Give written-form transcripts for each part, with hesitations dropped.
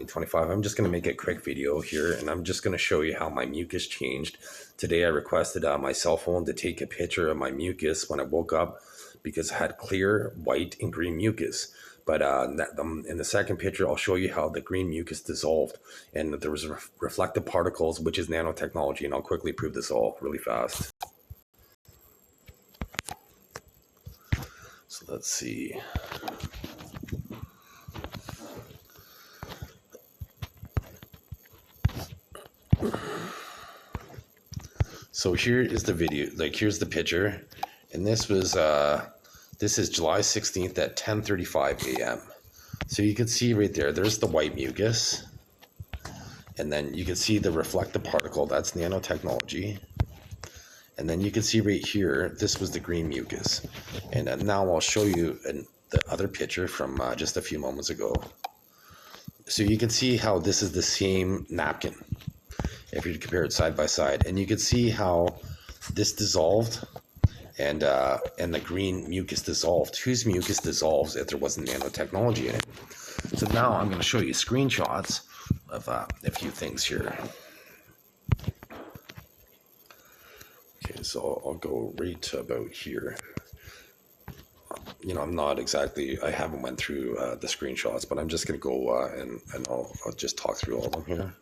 2025. I'm just going to make a quick video here, and I'm just going to show you how my mucus changed. Today I requested my cell phone to take a picture of my mucus when I woke up because I had clear, white, and green mucus. But in the second picture, I'll show you how the green mucus dissolved and there was reflective particles, which is nanotechnology, and I'll quickly prove this all really fast. So let's see. So here is the video, like here's the picture, and this is July 16th at 10:35 a.m. So you can see right there, there's the white mucus, and then you can see the reflective particle, that's nanotechnology. And then you can see right here, this was the green mucus. And now I'll show you the other picture from just a few moments ago. So you can see how this is the same napkin, if you compare it side by side, and you can see how this dissolved and the green mucus dissolved. Whose mucus dissolves if there wasn't nanotechnology in it? So now I'm going to show you screenshots of a few things here. Okay, so I'll go right to about here. You know, I haven't went through the screenshots, but I'm just going to go and I'll just talk through all of them here.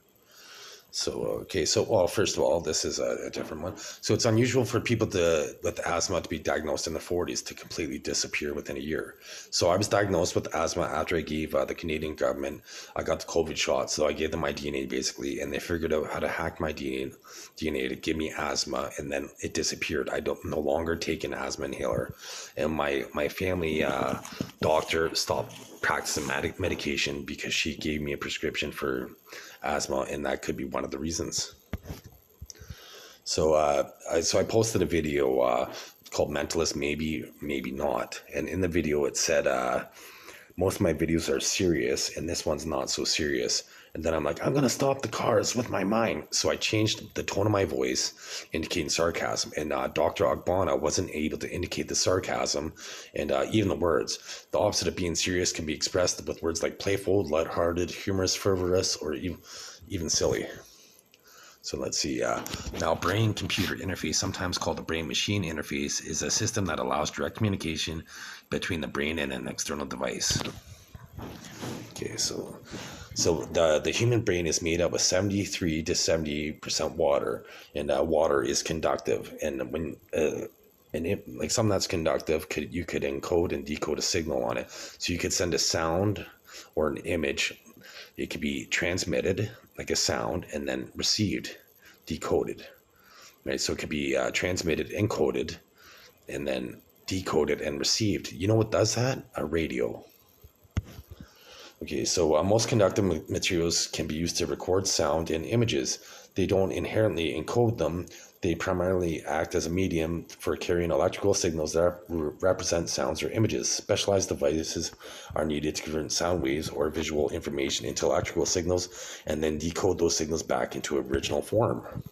So, okay, so, well, first of all, this is a different one. So it's unusual for people with asthma to be diagnosed in their 40s to completely disappear within a year. So I was diagnosed with asthma after I gave the Canadian government, I got the COVID shot. So I gave them my DNA basically, and they figured out how to hack my DNA to give me asthma, and then it disappeared. I no longer take an asthma inhaler. And my family doctor stopped practicing medication because she gave me a prescription for asthma, and that could be one of the reasons. So I posted a video called Mentalist Maybe Not, and in the video it said most of my videos are serious and this one's not so serious. And then I'm like, I'm gonna stop the cars with my mind. So I changed the tone of my voice, indicating sarcasm. And Dr. Ogbonna wasn't able to indicate the sarcasm and even the words. The opposite of being serious can be expressed with words like playful, lighthearted, humorous, frivolous, or even silly. So let's see. Now, brain-computer interface, sometimes called the brain-machine interface, is a system that allows direct communication between the brain and an external device. Okay, so the human brain is made up of 73 to 70% water, and water is conductive. And when like something that's conductive, you could encode and decode a signal on it. So you could send a sound or an image. It could be transmitted like a sound and then received, decoded. Right? So it could be transmitted, encoded, and then decoded and received. You know what does that? A radio. Okay, so most conductive materials can be used to record sound and images. They don't inherently encode them. They primarily act as a medium for carrying electrical signals that represent sounds or images. Specialized devices are needed to convert sound waves or visual information into electrical signals and then decode those signals back into original form.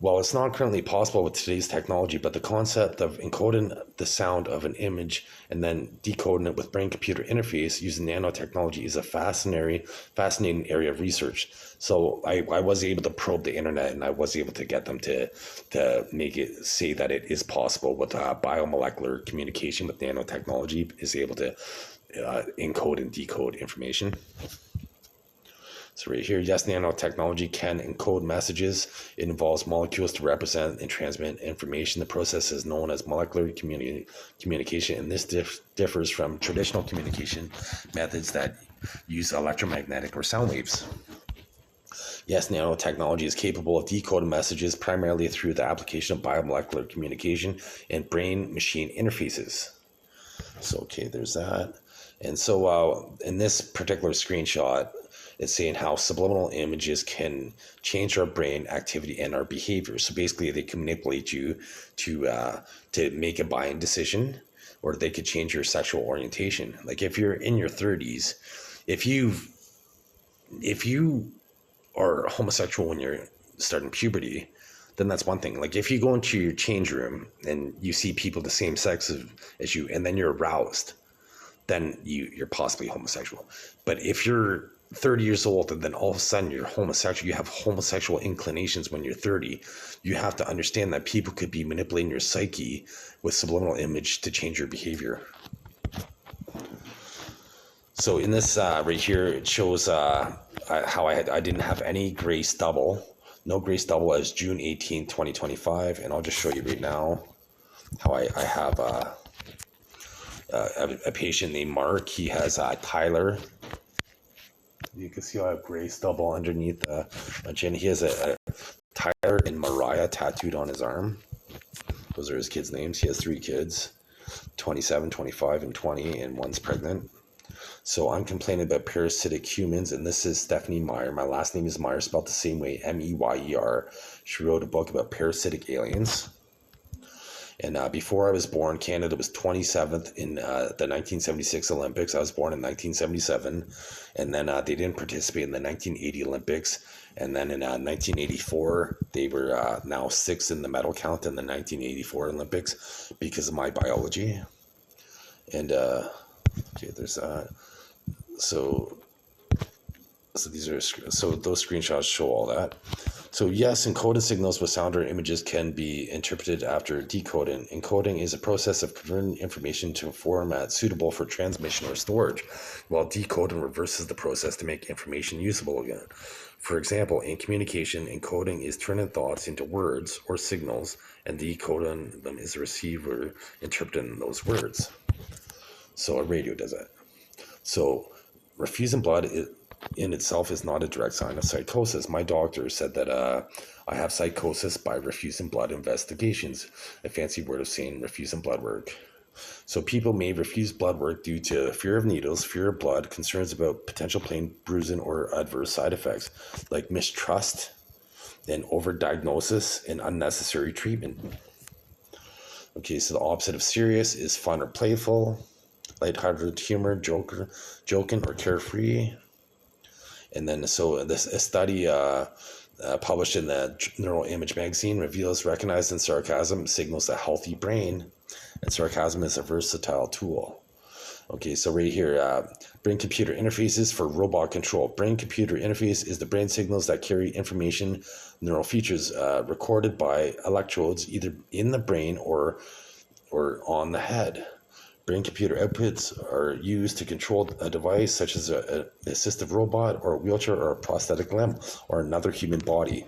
Well, it's not currently possible with today's technology, but the concept of encoding the sound of an image and then decoding it with brain-computer interface using nanotechnology is a fascinating area of research. So I was able to probe the internet, and I was able to get them to make it say that it is possible with biomolecular communication with nanotechnology is able to encode and decode information. So right here, yes, nanotechnology can encode messages. It involves molecules to represent and transmit information. The process is known as molecular communication, and this differs from traditional communication methods that use electromagnetic or sound waves. Yes, nanotechnology is capable of decoding messages primarily through the application of biomolecular communication and brain-machine interfaces. So, okay, there's that. And so in this particular screenshot, it's saying how subliminal images can change our brain activity and our behavior. So basically, they can manipulate you to make a buying decision, or they could change your sexual orientation. Like if you're in your 30s, if you are homosexual when you're starting puberty, then that's one thing. Like if you go into your change room and you see people the same sex as you, and then you're aroused, then you're possibly homosexual. But if you're 30 years old and then all of a sudden you're homosexual, you have homosexual inclinations when you're 30, you have to understand that people could be manipulating your psyche with subliminal image to change your behavior. So in this right here, it shows how I didn't have any gray stubble, no gray stubble as June 18, 2025. And I'll just show you right now how I have a patient named Mark. He has Tyler. You can see I have gray stubble underneath my chin. He has a Tyler and Mariah tattooed on his arm. Those are his kids' names. He has 3 kids, 27, 25, and 20, and one's pregnant. So I'm complaining about parasitic humans, and this is Stephanie Meyer. My last name is Meyer, spelled the same way, Meyer. She wrote a book about parasitic aliens. And before I was born, Canada was 27th in the 1976 Olympics. I was born in 1977. And then they didn't participate in the 1980 Olympics. And then in 1984, they were now 6th in the medal count in the 1984 Olympics because of my biology. And okay, there's so these are those screenshots show all that. So yes, encoded signals with sound or images can be interpreted after decoding. Encoding is a process of converting information to a format suitable for transmission or storage, while decoding reverses the process to make information usable again. For example, in communication, encoding is turning thoughts into words or signals, and decoding them is a receiver interpreting those words. So a radio does that. So refusing blood in itself is not a direct sign of psychosis. My doctor said that I have psychosis by refusing blood investigations, a fancy word of saying refusing blood work. So people may refuse blood work due to fear of needles, fear of blood, concerns about potential pain, bruising, or adverse side effects, like mistrust and overdiagnosis and unnecessary treatment. Okay, so the opposite of serious is fun or playful, lighthearted humor, joking, or carefree. And then, so a study published in the Neural Image magazine reveals recognizing sarcasm signals a healthy brain, and sarcasm is a versatile tool. Okay, so right here, brain-computer interfaces for robot control. Brain-computer interface is the brain signals that carry information, neural features recorded by electrodes either in the brain or on the head. Brain-computer outputs are used to control a device such as an assistive robot or a wheelchair or a prosthetic limb or another human body.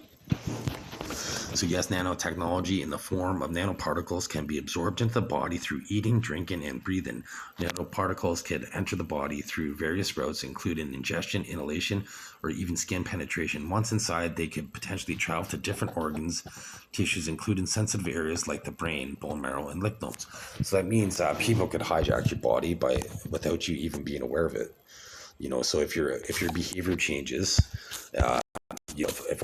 So yes, nanotechnology in the form of nanoparticles can be absorbed into the body through eating, drinking, and breathing. Nanoparticles can enter the body through various routes, including ingestion, inhalation, or even skin penetration. Once inside, they could potentially travel to different organs, tissues, including sensitive areas like the brain, bone marrow, and lymph nodes. So that means people could hijack your body without you even being aware of it. You know, so if your behavior changes, you know, if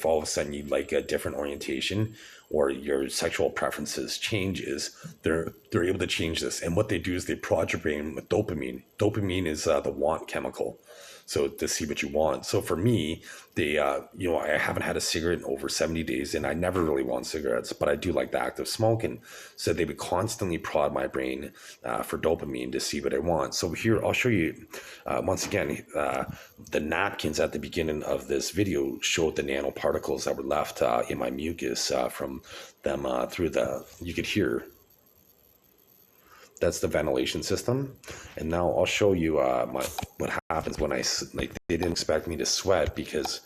all of a sudden you like a different orientation or your sexual preferences changes, they're able to change this. And what they do is they prod your brain with dopamine. Dopamine is the want chemical. So to see what you want. So for me, they, you know, I haven't had a cigarette in over 70 days and I never really want cigarettes, but I do like the act of smoking. So they would constantly prod my brain for dopamine to see what I want. So here, I'll show you once again, the napkins at the beginning of this video showed the nanoparticles that were left in my mucus from them through you could hear. That's the ventilation system. And now I'll show you what happens when they didn't expect me to sweat because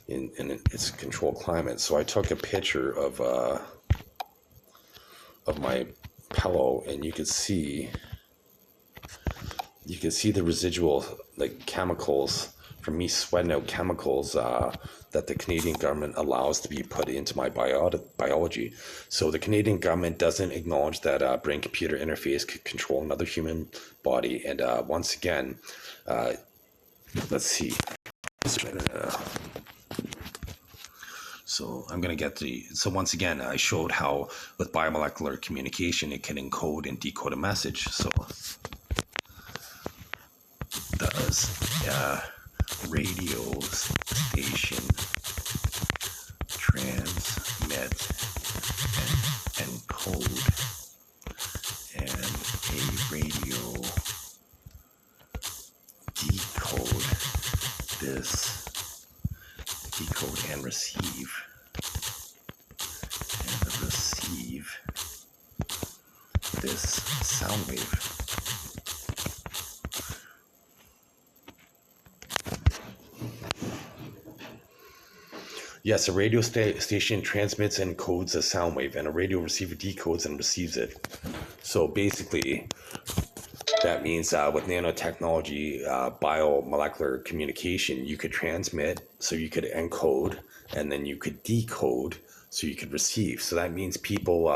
in it's a controlled climate. So I took a picture of my pillow, and you could see the residual chemicals from me sweating out chemicals that the Canadian government allows to be put into my biology. So the Canadian government doesn't acknowledge that brain-computer interface could control another human body. And once again, let's see. So I'm going to get so once again, I showed how with biomolecular communication, it can encode and decode a message. So does radio station transmit and encode, and a radio decode this, decode and receive, and receive this sound wave. Yes, a radio station transmits and encodes a sound wave, and a radio receiver decodes and receives it. So basically, that means with nanotechnology, biomolecular communication, you could transmit, so you could encode, and then you could decode, so you could receive. So that means people,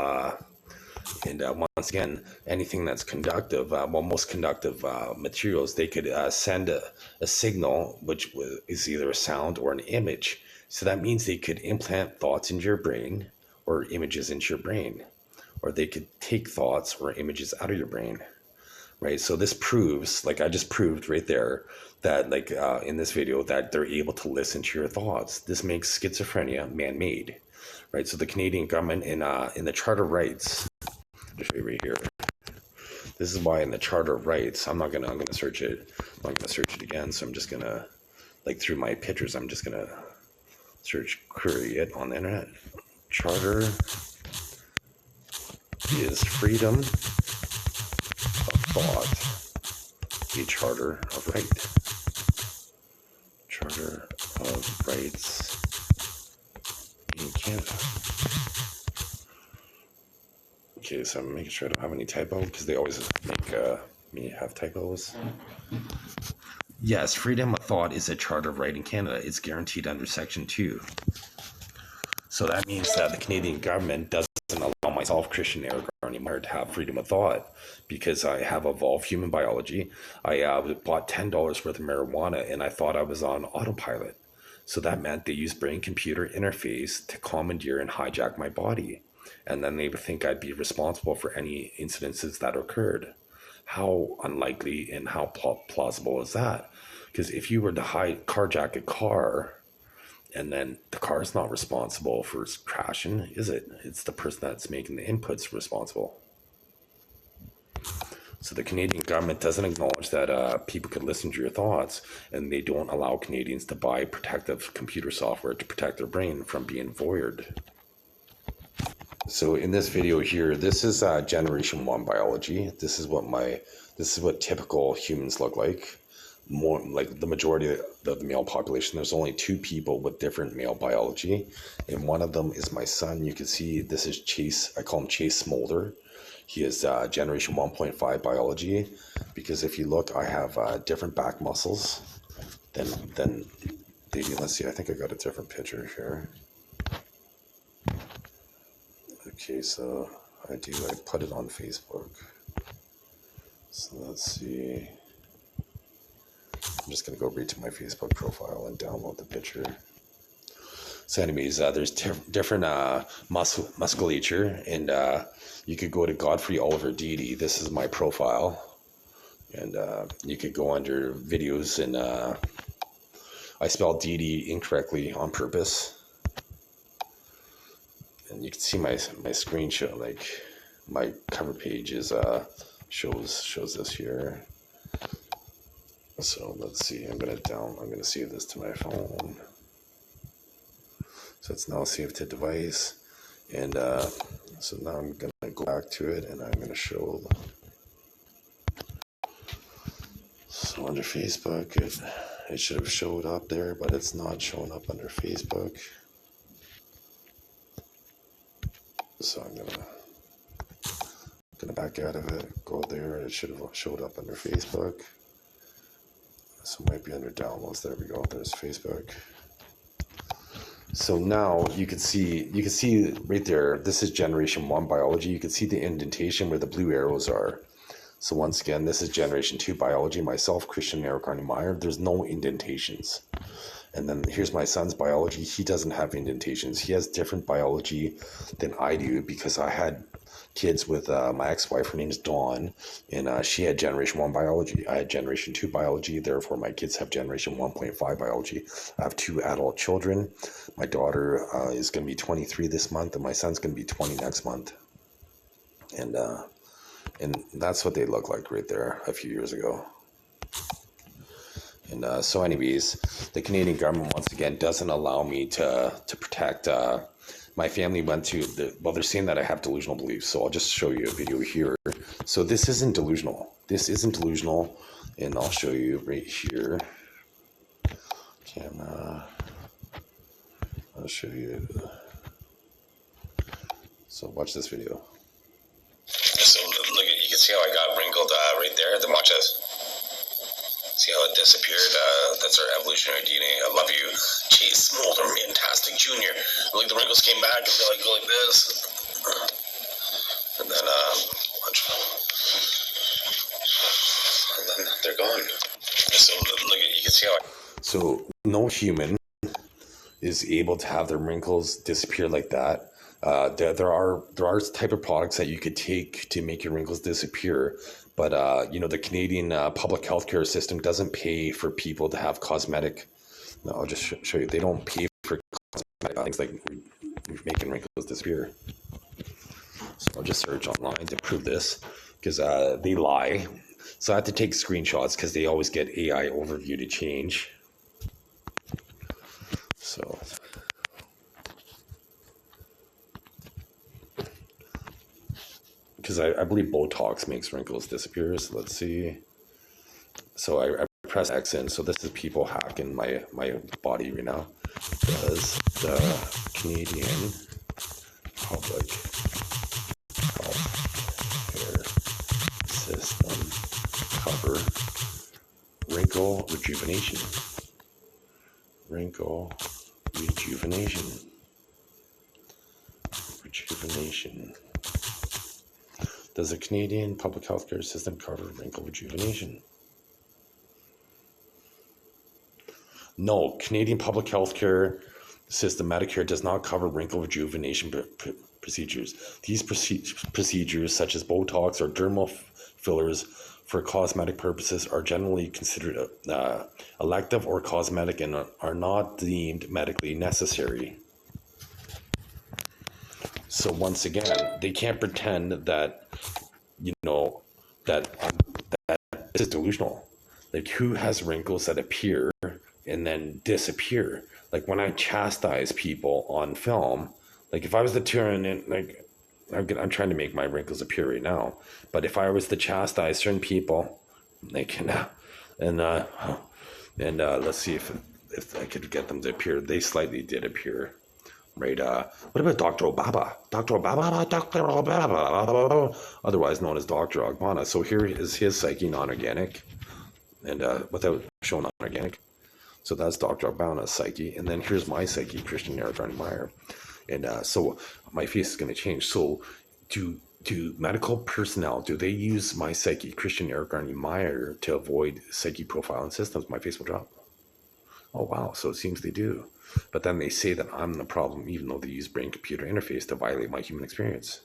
and once again, anything that's conductive, most conductive materials, they could send a signal, which is either a sound or an image. So that means they could implant thoughts into your brain or images into your brain, or they could take thoughts or images out of your brain, right? So this proves, like I just proved right there, that like in this video, that they're able to listen to your thoughts. This makes schizophrenia man-made, right? So the Canadian government in the Charter of Rights, I'll show you right here. This is why in the Charter of Rights, I'm gonna search it. I'm not gonna search it again. So I'm just gonna, like through my pictures, I'm just gonna query it on the internet. Charter is freedom of thought, a charter of right. Charter of Rights in Canada. Okay, so I'm making sure I don't have any typo, because they always make me have typos. Yes, freedom of thought is a charter of right in Canada. It's guaranteed under Section 2. So that means that the Canadian government doesn't allow myself, Christian Eric, anymore to have freedom of thought, because I have evolved human biology. I bought $10 worth of marijuana, and I thought I was on autopilot. So that meant they used brain-computer interface to commandeer and hijack my body. And then they would think I'd be responsible for any incidences that occurred. How unlikely and how plausible is that? Because if you were to carjack a car, and then the car's not responsible for crashing, is it? It's the person that's making the inputs responsible. So the Canadian government doesn't acknowledge that people could listen to your thoughts, and they don't allow Canadians to buy protective computer software to protect their brain from being voyeured. So in this video here, this is generation 1 biology. This is what typical humans look like. More like the majority of the male population. There's only 2 people with different male biology, and one of them is my son. You can see this is Chase. I call him Chase Smolder. He is generation 1.5 biology, because if you look, I have different back muscles than they do. Let's see, I think I got a different picture here. Okay, so I put it on Facebook. So let's see. I'm just going to go right to my Facebook profile and download the picture. So anyways, there's different musculature, and you could go to Godfrey Oliver Deedy. This is my profile. And you could go under videos, and I spelled Deedy incorrectly on purpose. And you can see my screenshot, like my cover page is shows this here. So let's see, I'm gonna save this to my phone. So it's now saved to device, and so now I'm gonna go back to it, and I'm gonna show. So under Facebook, it should have showed up there, but it's not showing up under Facebook. So I'm gonna back out of it, go there. It should have showed up under Facebook. So it might be under downloads. There we go. There's Facebook. So now you can see right there. This is generation 1 biology. You can see the indentation where the blue arrows are. So once again, this is generation 2 biology. Myself, Christian Eric Meyer. There's no indentations. And then here's my son's biology. He doesn't have indentations. He has different biology than I do, because I had kids with my ex-wife. Her name is Dawn, and she had generation 1 biology. I had generation 2 biology. Therefore, my kids have generation 1.5 biology. I have 2 adult children. My daughter is going to be 23 this month, and my son's going to be 20 next month. And that's what they look like right there a few years ago. And so anyways, the Canadian government, once again, doesn't allow me to protect my family went to well, they're saying that I have delusional beliefs, so I'll just show you a video here. So this isn't delusional. This isn't delusional, and I'll show you right here. Camera. I'll show you. So watch this video. So look, you can see how I got wrinkled right there. Then watch this. See how it disappeared? That's our evolutionary DNA. I love you. Jeez, Smolder, fantastic junior. Look, the wrinkles came back and they go like this. And then, watch. And then they're gone. So look, you can see how So no human is able to have their wrinkles disappear like that. There are type of products that you could take to make your wrinkles disappear, but the Canadian public healthcare system doesn't pay for people to have cosmetic. No, I'll just show you. They don't pay for cosmetic things like making wrinkles disappear. So I'll just search online to prove this because they lie. So I have to take screenshots because they always get AI overview to change. So. Because I believe Botox makes wrinkles disappear. So let's see. So I press X in. So this is people hacking my body right now. Does the Canadian public health care system cover wrinkle rejuvenation? Wrinkle rejuvenation. Rejuvenation. Does the Canadian public healthcare system cover wrinkle rejuvenation? No, Canadian public healthcare system, Medicare, does not cover wrinkle rejuvenation procedures. These procedures, such as Botox or dermal fillers for cosmetic purposes, are generally considered elective or cosmetic and are not deemed medically necessary. So once again, they can't pretend that, that this is delusional. Like, who has wrinkles that appear and then disappear? Like, when I chastise people on film, like if I was to turn in, like, I'm trying to make my wrinkles appear right now, but if I was to chastise certain people, they can, let's see if I could get them to appear. They slightly did appear. Right, what about Dr. Obaba? Dr. Obaba, otherwise known as Dr. Ogbonna. So here is his psyche, non-organic, and without showing non-organic. So that's Dr. Ogbonna's psyche, and then here's my psyche, Christian Eric Meyer. And so my face is going to change. So do medical personnel, do they use my psyche, Christian Eric Meyer, to avoid psyche profiling systems? My face will drop. Oh, wow. So it seems they do. But then they say that I'm the problem, even though they use brain-computer interface to violate my human experience.